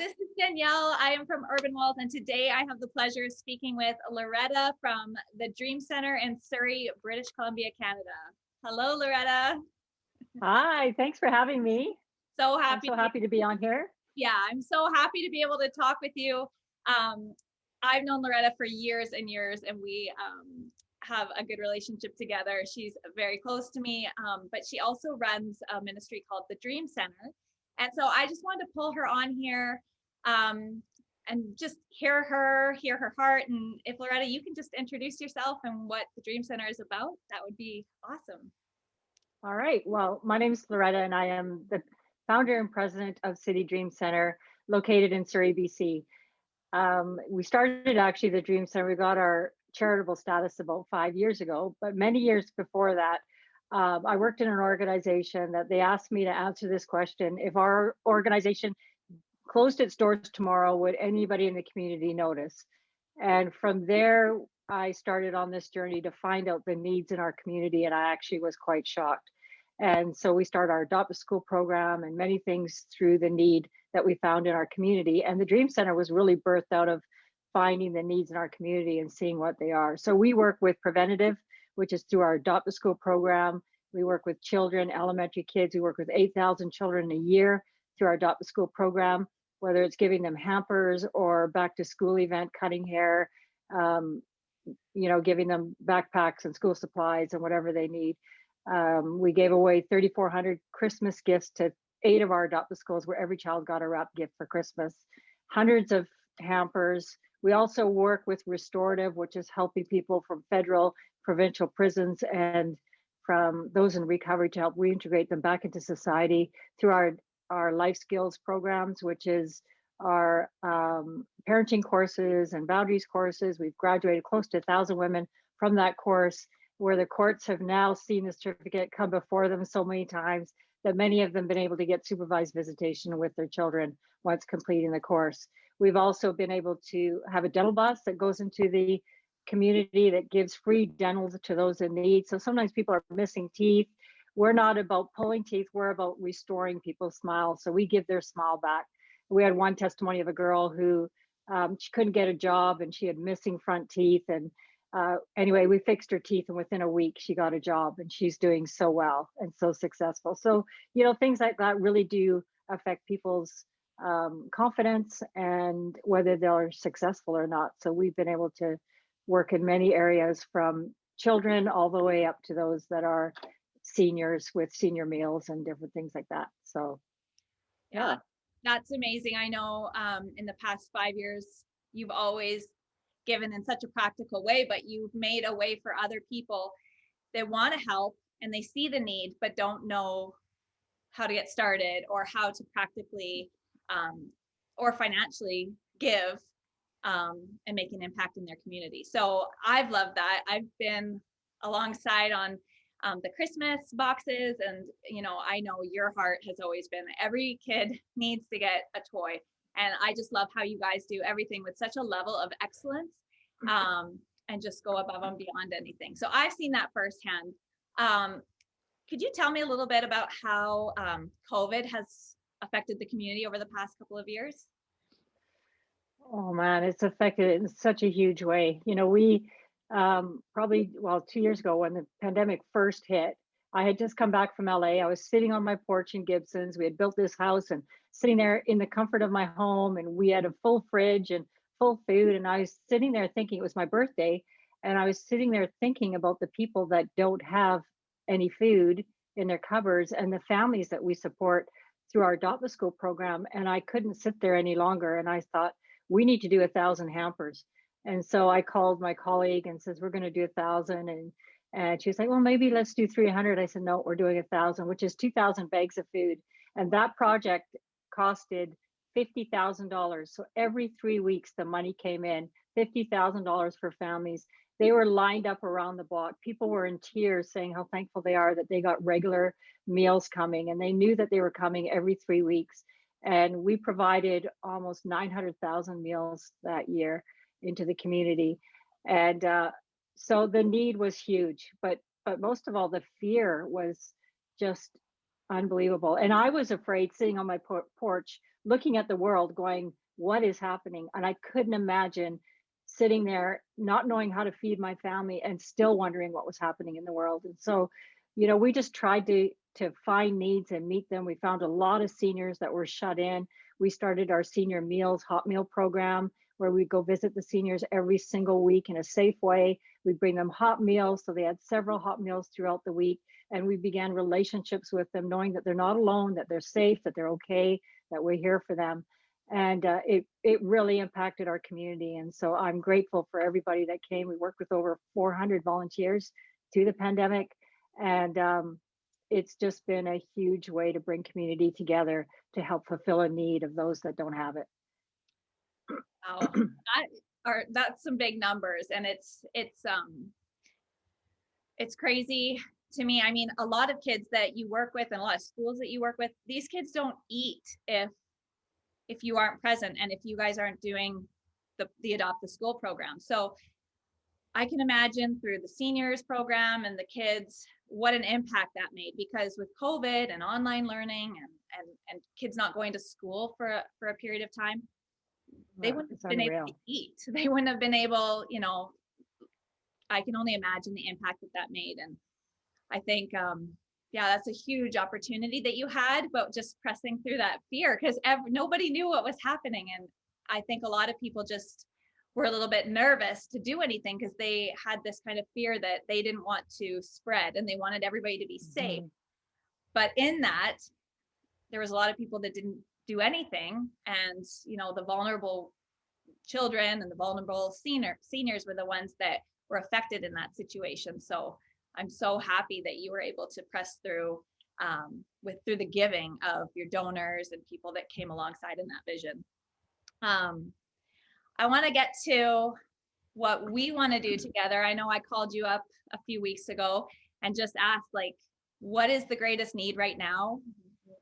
this is Danielle. I am from Urbanwalls, and today I have the pleasure of speaking with Loretta from the Dream Center in Surrey, British Columbia, Canada. Hello, Loretta. Hi, thanks for having me. So I'm happy so to be, happy to be on here. yeah, I'm so happy to be able to talk with you. Um, I've known Loretta for years and years, and we have a good relationship together. She's very close to me, but she also runs a ministry called the Dream Center. And so I just wanted to pull her on here and just hear her heart. And if Loretta, you can just introduce yourself and what the Dream Center is about, that would be awesome. All right. Well, my name is Loretta, and I am the founder and president of City Dream Center, located in Surrey, BC. We started actually the Dream Center. We got our charitable status about 5 years ago, but many years before that, I worked in an organization that they asked me to answer this question: if our organization closed its doors tomorrow, would anybody in the community notice? And from there, I started on this journey to find out the needs in our community, and I actually was quite shocked. And so we started our Adopt a School program and many things through the need that we found in our community. And the Dream Center was really birthed out of finding the needs in our community and seeing what they are. So we work with preventative, which is through our Adopt a School program. We work with children, elementary kids. We work with 8,000 children a year through our Adopt a School program, whether it's giving them hampers or back to school event, cutting hair, um, giving them backpacks and school supplies and whatever they need. We gave away 3,400 Christmas gifts to 8 of our Adopt a Schools, where every child got a wrap gift for Christmas. Hundreds of hampers. We also work with restorative, which is helping people from federal, provincial prisons and from those in recovery to help reintegrate them back into society through our life skills programs, which is our parenting courses and boundaries courses. We've graduated close to 1,000 women from that course, where the courts have now seen the certificate come before them so many times that many of them been able to get supervised visitation with their children once completing the course. We've also been able to have a dental bus that goes into the community that gives free dental to those in need. So sometimes people are missing teeth. We're not about pulling teeth, we're about restoring people's smiles. So we give their smile back. We had one testimony of a girl who she couldn't get a job and she had missing front teeth. And anyway, we fixed her teeth, and within a week she got a job, and she's doing so well and so successful. So, things like that really do affect people's confidence and whether they're successful or not. So we've been able to work in many areas, from children all the way up to those that are seniors with senior meals and different things like that. So, yeah. That's amazing. I know in the past 5 years, you've always given in such a practical way, but you've made a way for other people that want to help and they see the need, but don't know how to get started or how to practically or financially give and make an impact in their community. So I've loved that. I've been alongside on the Christmas boxes, and I know your heart has always been every kid needs to get a toy, and I just love how you guys do everything with such a level of excellence and just go above and beyond anything. So I've seen that firsthand. Could you tell me a little bit about how COVID has affected the community over the past couple of years? Oh man, it's affected it in such a huge way. We probably, 2 years ago when the pandemic first hit, I had just come back from LA. I was sitting on my porch in Gibson's. We had built this house and sitting there in the comfort of my home, and we had a full fridge and full food. And I was sitting there thinking, it was my birthday, and I was sitting there thinking about the people that don't have any food in their cupboards and the families that we support through our Adopt a School program. And I couldn't sit there any longer. And I thought, we need to do 1,000 hampers. And so I called my colleague and says, we're going to do 1,000. And she was like, well, maybe let's do 300. I said, no, we're doing 1,000, which is 2,000 bags of food. And that project costed $50,000. So every 3 weeks, the money came in, $50,000 for families. They were lined up around the block. People were in tears saying how thankful they are that they got regular meals coming, and they knew that they were coming every 3 weeks. And we provided almost 900,000 meals that year into the community. And so the need was huge, but most of all, the fear was just unbelievable. And I was afraid, sitting on my porch looking at the world going, what is happening? And I couldn't imagine sitting there not knowing how to feed my family and still wondering what was happening in the world. And so, we just tried to find needs and meet them. We found a lot of seniors that were shut in. We started our senior meals hot meal program where we go visit the seniors every single week in a safe way. We bring them hot meals, so they had several hot meals throughout the week, and we began relationships with them, knowing that they're not alone, that they're safe, that they're okay, that we're here for them. And it really impacted our community. And so I'm grateful for everybody that came. We worked with over 400 volunteers through the pandemic, and it's just been a huge way to bring community together to help fulfill a need of those that don't have it. Wow. That's some big numbers, and it's crazy to me. I mean, a lot of kids that you work with and a lot of schools that you work with, these kids don't eat if you aren't present and if you guys aren't doing the Adopt the School program. So I can imagine through the seniors program and the kids, what an impact that made, because with COVID and online learning and kids not going to school for a period of time, they wouldn't It's have been able to unreal. eat. They wouldn't have been able, I can only imagine the impact that made. And I think, yeah, that's a huge opportunity that you had, but just pressing through that fear because nobody knew what was happening. And I think a lot of people just were a little bit nervous to do anything because they had this kind of fear that they didn't want to spread and they wanted everybody to be safe. Mhm. But in that, there was a lot of people that didn't do anything. And, the vulnerable children and the vulnerable seniors were the ones that were affected in that situation. So I'm so happy that you were able to press through through the giving of your donors and people that came alongside in that vision. I want to get to what we want to do together. I know I called you up a few weeks ago and just asked, like, what is the greatest need right now?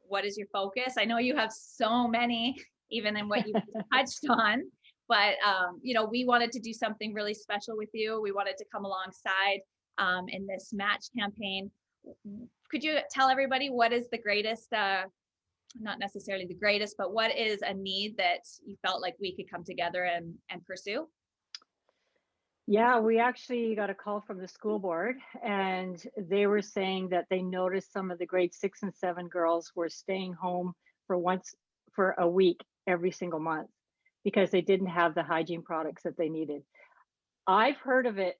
What is your focus? I know you have so many, even in what you touched on, but we wanted to do something really special with you. We wanted to come alongside in this match campaign. Could you tell everybody what is the greatest, not necessarily the greatest, but what is a need that you felt like we could come together and pursue? Yeah, we actually got a call from the school board, and they were saying that they noticed some of the grade 6 and 7 girls were staying home for a week every single month because they didn't have the hygiene products that they needed. I've heard of it,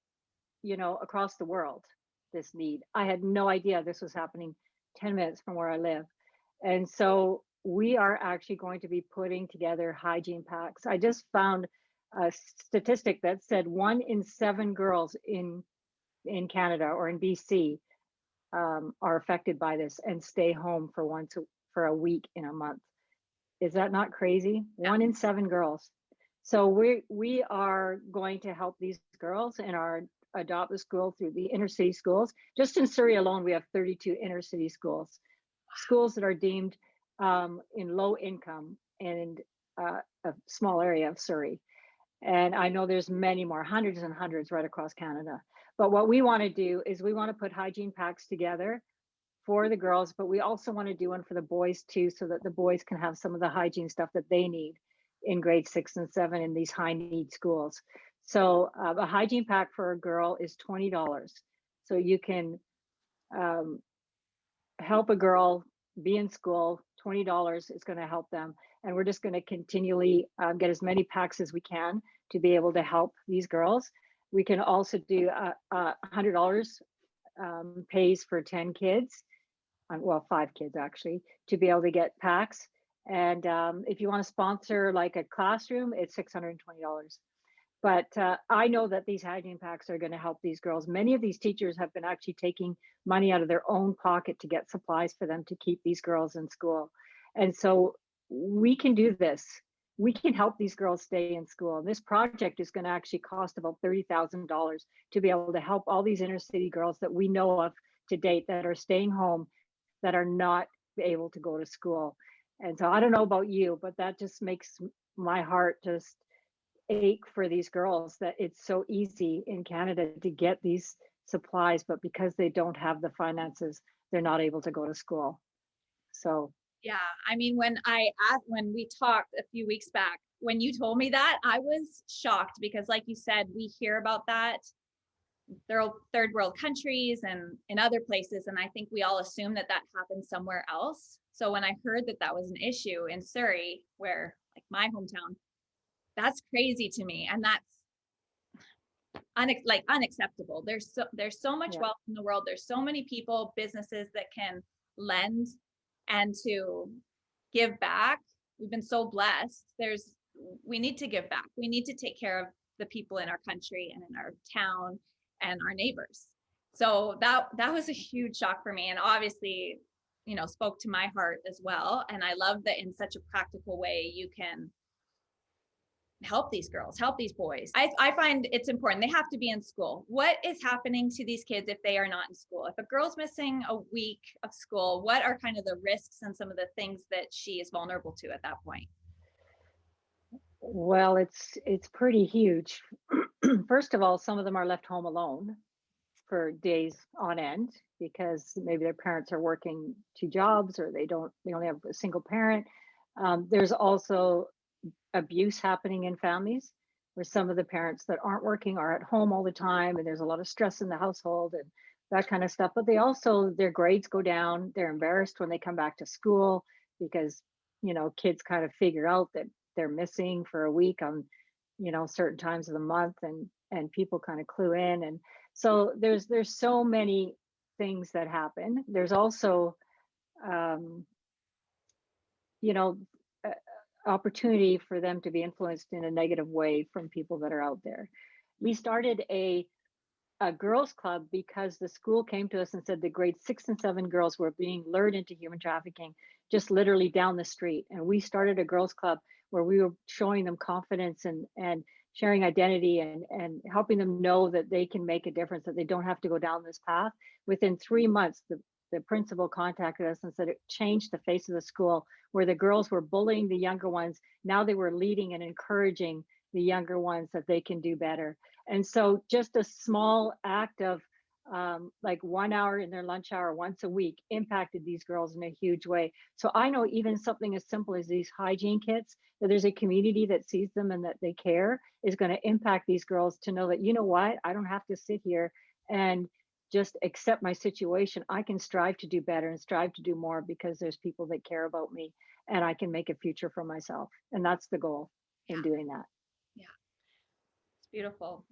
across the world, this need. I had no idea this was happening 10 minutes from where I live. And so we are actually going to be putting together hygiene packs. I just found a statistic that said 1 in 7 girls in Canada or in BC are affected by this and stay home for a week in a month. Is that not crazy? Yeah. 1 in 7 girls. So we are going to help these girls in our Adopt the School through the inner city schools. Just in Surrey alone, we have 32 inner city schools that are deemed in low income and a small area of Surrey. And I know there's many more, hundreds and hundreds right across Canada. But what we want to do is we want to put hygiene packs together for the girls, but we also want to do one for the boys too, so that the boys can have some of the hygiene stuff that they need in grade 6 and 7 in these high need schools. So a hygiene pack for a girl is $20. So you can help a girl be in school. $20 is going to help them. And we're just going to continually get as many packs as we can to be able to help these girls. We can also do $100 pays for 10 kids, well, 5 kids actually, to be able to get packs. And if you want to sponsor like a classroom, it's $620. But I know that these hygiene packs are going to help these girls. Many of these teachers have been actually taking money out of their own pocket to get supplies for them to keep these girls in school. And so we can do this. We can help these girls stay in school. And this project is going to actually cost about $30,000 to be able to help all these inner city girls that we know of to date that are staying home, that are not able to go to school. And so I don't know about you, but that just makes my heart just ache for these girls, that it's so easy in Canada to get these supplies, but because they don't have the finances, they're not able to go to school. So Yeah. I mean, when we talked a few weeks back, when you told me that, I was shocked because like you said, we hear about that third world countries and in other places. And I think we all assume that that happens somewhere else. So when I heard that that was an issue in Surrey, where like my hometown, that's crazy to me. And that's unacceptable. There's so much Yeah. wealth in the world. There's so many people, businesses that can lend and to give back. We've been so blessed. We need to give back. We need to take care of the people in our country and in our town and our neighbors. So that was a huge shock for me, and obviously, spoke to my heart as well. And I love that in such a practical way you can help these girls, help these boys. I find it's important. They have to be in school. What is happening to these kids if they are not in school? If a girl's missing a week of school, what are kind of the risks and some of the things that she is vulnerable to at that point? Well, it's pretty huge. First of all, some of them are left home alone for days on end because maybe their parents are working two jobs or they only have a single parent. There's also abuse happening in families where some of the parents that aren't working are at home all the time and there's a lot of stress in the household and that kind of stuff. But they also, their grades go down. They're embarrassed when they come back to school because, kids kind of figure out that they're missing for a week on, certain times of the month, and people kind of clue in. And so there's so many things that happen. There's also, um, you know, opportunity for them to be influenced in a negative way from people that are out there. We started a girls club because the school came to us and said the grade 6 and 7 girls were being lured into human trafficking just literally down the street. And we started a girls club where we were showing them confidence and sharing identity and helping them know that they can make a difference, that they don't have to go down this path. Within 3 months, the principal contacted us and said it changed the face of the school, where the girls were bullying the younger ones. Now they were leading and encouraging the younger ones that they can do better. And so just a small act of like 1 hour in their lunch hour once a week impacted these girls in a huge way. So I know even something as simple as these hygiene kits, that there's a community that sees them and that they care, is going to impact these girls to know that, you know what, I don't have to sit here and just accept my situation. I can strive to do better and strive to do more because there's people that care about me and I can make a future for myself. And that's the goal in doing that. Yeah, it's beautiful.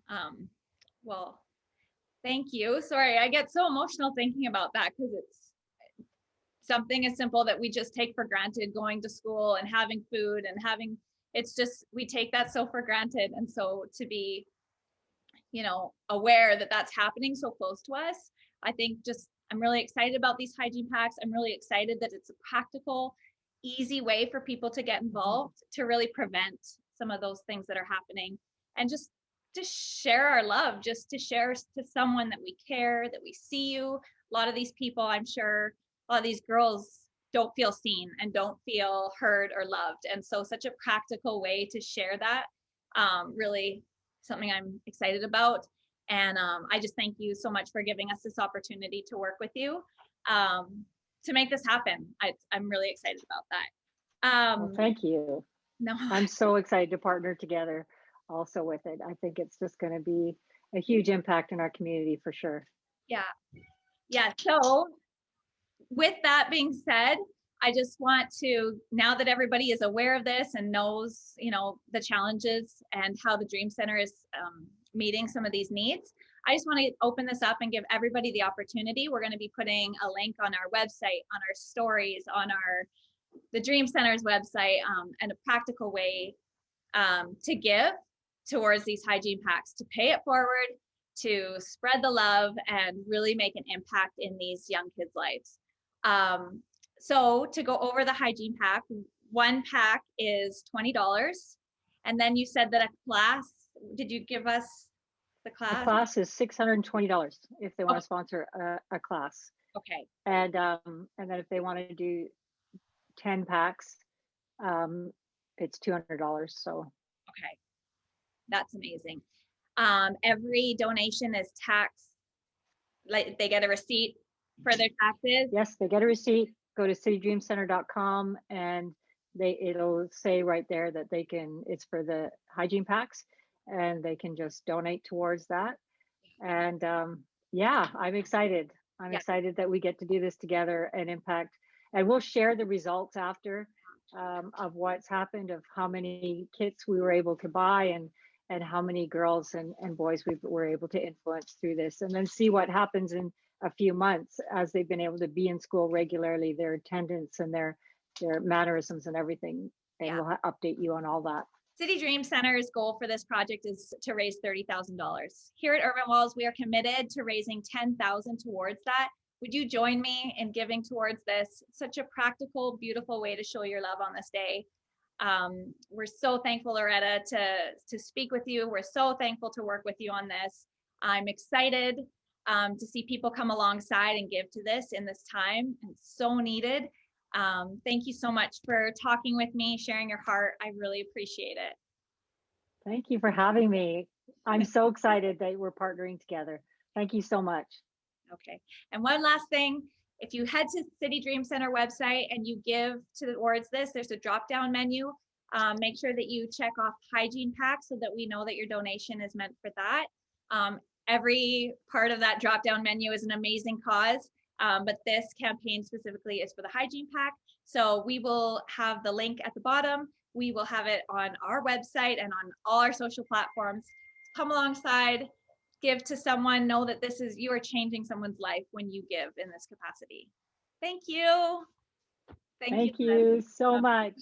Well, thank you. Sorry, I get so emotional thinking about that because it's something as simple that we just take for granted, going to school and having food and it's just, we take that so for granted. And so to be, aware that that's happening so close to us, I think I'm really excited about these hygiene packs. I'm really excited that it's a practical, easy way for people to get involved to really prevent some of those things that are happening, and just to share our love, just to share to someone that we care, that we see you. A lot of these people, I'm sure, a lot of these girls don't feel seen and don't feel heard or loved. And so such a practical way to share that, really something I'm excited about. And I just thank you so much for giving us this opportunity to work with you to make this happen. I'm really excited about that. Well, thank you. No, I'm so excited to partner together also with it. I think it's just going to be a huge impact in our community for sure. yeah. Yeah. So with that being said, I just want to, now that everybody is aware of this and knows, the challenges and how the Dream Center is meeting some of these needs, I just want to open this up and give everybody the opportunity. We're going to be putting a link on our website, on our stories, on the Dream Center's website, and a practical way to give towards these hygiene packs, to pay it forward, to spread the love and really make an impact in these young kids' lives. So to go over the hygiene pack, one pack is $20. And then you said that a class, did you give us the class? The class is $620 if they want to sponsor a class. Okay. And then if they want to do 10 packs, it's $200. So. Okay. That's amazing. Every donation is tax, like they get a receipt for their taxes. Yes, they get a receipt. go to citydreamcenter.com, and it'll say right there that it's for the hygiene packs, and they can just donate towards that. And yeah, I'm excited. I'm Yeah. excited that we get to do this together and impact. And we'll share the results after of what's happened, of how many kits we were able to buy, and how many girls and boys we were able to influence through this, and then see what happens in a few months as they've been able to be in school regularly, their attendance and their mannerisms and everything. And Yeah. we'll update you on all that. City Dream Center's goal for this project is to raise $30,000. Here at Urbanwalls, we are committed to raising $10,000 towards that. Would you join me in giving towards this? Such a practical, beautiful way to show your love on this day. We're so thankful, Loretta, to speak with you. We're so thankful to work with you on this. I'm excited to see people come alongside and give to this in this time. It's so needed. Thank you so much for talking with me, sharing your heart. I really appreciate it. Thank you for having me. I'm so excited that we're partnering together. Thank you so much. Okay. And one last thing, if you head to City Dream Center website and you give towards this, there's a drop-down menu. Make sure that you check off hygiene packs so that we know that your donation is meant for that. Every part of that drop-down menu is an amazing cause. But this campaign specifically is for the hygiene pack. So we will have the link at the bottom. We will have it on our website and on all our social platforms. Come alongside, give to someone, know that you are changing someone's life when you give in this capacity. Thank you. Thank you so much.